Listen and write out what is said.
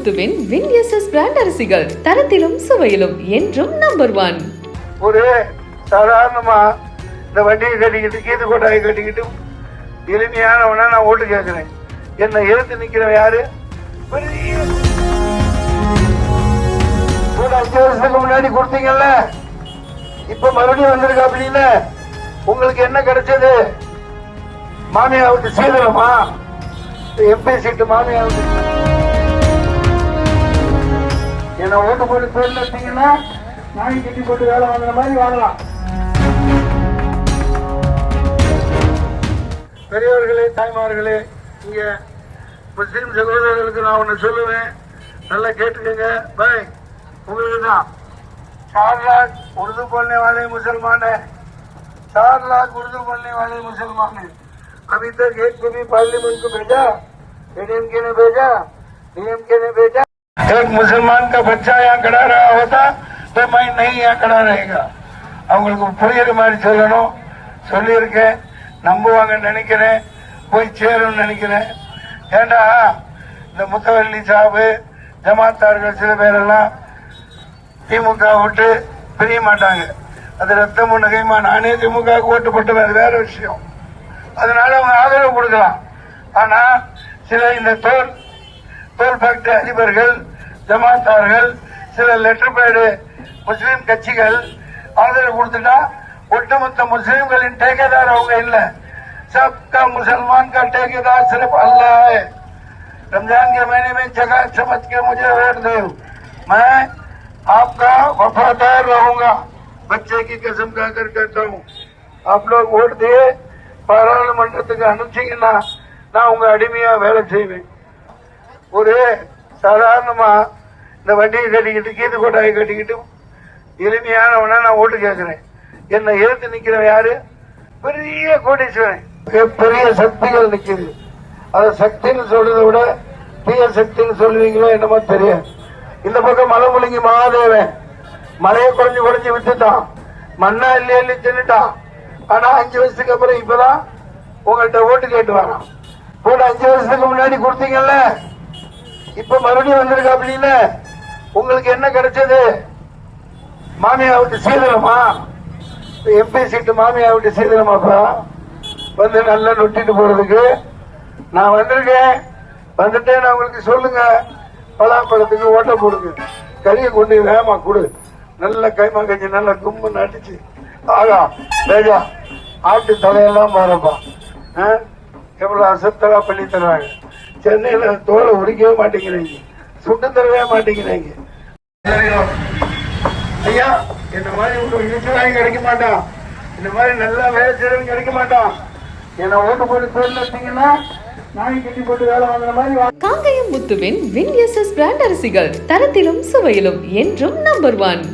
முத்துவின் வின்எஸ்எஸ் brand அரிசிகள் தரத்திலும் சுவையிலும் என்றும் number 1. ஒரு சாதாரணமா இந்த வண்டியை கட்டிக்கிட்டு கீத்து கோட்டாயை கட்டிக்கிட்டு எளிமையானவனா நான் ஓட்டு கேட்கிறேன். என்னை எதிர்த்து நிக்கிறவன் யாரு? ஒரு 5 வருஷத்துக்கு முன்னாடி கொடுத்தீங்கல்ல, இப்ப மறுபடியும் வந்திருக்க அப்படின்னு உங்களுக்கு என்ன கிடைச்சது? மாமியாவுக்கு சீதனமா? எம்பி சீட்டு மாமியாவுக்கு என்ன ஓட்டு போட்டு பேர்ல வச்சீங்கன்னா நாய் கட்டி போட்டு வேலை வாங்குற மாதிரி வாங்கலாம். பெரியவர்களே, தாய்மார்களே, இங்க முஸ்லீம் சகோதரர்களுக்கு நான் ஒண்ணு சொல்லுவேன், நல்லா கேட்டுக்கங்க. பாய், உங்களுக்கு தான் 4 लाख उर्दू बोलने वाले मुसलमान है, 4 लाख उर्दू बोलने वाले मुसलमान है. अभी तक एक को भी पार्लियामेंट को भेजा, एडीएमके ने भेजा, डीएमके ने भेजा. एक मुसलमान का बच्चा यहाँ खड़ा रहा होता तो मैं नहीं यहाँ खड़ा रहेगा. அவங்களுக்கு புரியுற மாதிரி சொல்லணும், சொல்லியிருக்கேன். நம்புவாங்கன்னு நினைக்கிறேன், போய் சேரும்னு நினைக்கிறேன். ஏண்டா இந்த முத்தவல்லி சாபு ஜமாத்தார்கள் சில பேரெல்லாம் திமுக விட்டு பிரிய மாட்டாங்க. அது ரத்தமும் நகைமா. நானே திமுக ஓட்டு போட்டு வேற விஷயம். அதனால அவங்க ஆதரவு கொடுக்கலாம். ஆனா சில இந்த தோல் ஃபேக்டரி அதிபர்கள், ஜமாத்தார்கள், சில லெட்டர் பேடு முஸ்லீம் கட்சிகள் ஆதரவு கொடுத்துட்டா ஒட்டுமொத்த முஸ்லீம்களின் ठेकेदार அவங்க இல்ல. सबका मुसलमान का ठेकेदार सिर्फ अल्लाह है. रमजान के महीने में जगह समझ के मुझे वोट दो, मैं आपका वफादार रहूंगा. बच्चे की कसम खाकर कहता हूँ, आप लोग वोट दिए, பாராளுமன்றத்துக்கு அனுப்பிச்சீங்கன்னா நான் உங்க அடிமையா வேலை செய்வேன். ஒரு சாதாரணமா இந்த வண்டியை கட்டிக்கிட்டு கீத்து கோட்டாயை கட்டிக்கிட்டு எளிமையானவனா நான் ஓட்டு கேட்கிறேன். என்னை எதிர்த்து நிக்கிறவன் யாரு? பெரிய கோடீஸ்வரன், பெரிய சக்திகள் நிக்குது. அத சக்தின்னு சொல்றதை விட தீய சக்தின்னு சொல்லுவீங்களோ என்னமோ தெரியாது. இந்த பக்கம் மலைமுழுங்கி மகாதேவன் மலையை குறைஞ்சு விட்டுட்டான், மண்ணா இல்லையா தின்னுட்டான். ஆனா 5 வருஷத்துக்கு அப்புறம் இப்பதான் உங்கள்கிட்ட ஓட்டு கேட்டு வரான். போட்டு 5 வருஷத்துக்கு முன்னாடி கொடுத்தீங்கல்ல, இப்ப மறுபடியும் வந்திருக்க அப்படின்னு உங்களுக்கு என்ன கிடைச்சது? மாமியாவுக்கு சீதனமா? எம்பி சீட்டு மாமியாவுக்கு சீதனமாப்பா? வந்து நல்லா நொட்டிட்டு போறதுக்கு நான் வந்திருக்கேன். வந்துட்டேன் நான் உங்களுக்கு சொல்லுங்க, பலாப்பழத்துக்கு ஓட்ட போடுங்க, கறியை கொண்டு வேகமா கொடு, நல்ல கைமா கஞ்சி நல்லா கும்பு அடிச்சு ஆகா பேஜா ஆட்டு தலையெல்லாம் பாருப்பா. எவ்வளவு அசத்தலா பண்ணி தருவாங்க. சென்னையில தோலை உரிக்கவே மாட்டேங்கிறீங்க, சுட்டு தரவே மாட்டேங்கிறீங்க. ஐயா, இந்த மாதிரி உங்களுக்கு இன்சூரன்ஸ் கிடைக்க மாட்டான், இந்த மாதிரி நல்லா வேலை செய்யறவங்க கிடைக்க மாட்டான். என்ன ஓட்டு போட்டு பேர்ல வச்சீங்கன்னா நாய் கட்டி போட்டு வேலை வாங்குற மாதிரி. காங்கயம் முத்துவின் வின்எஸ்எஸ் பிராண்ட் அரிசிகள் தரத்திலும் சுவையிலும் என்றும் நம்பர் 1.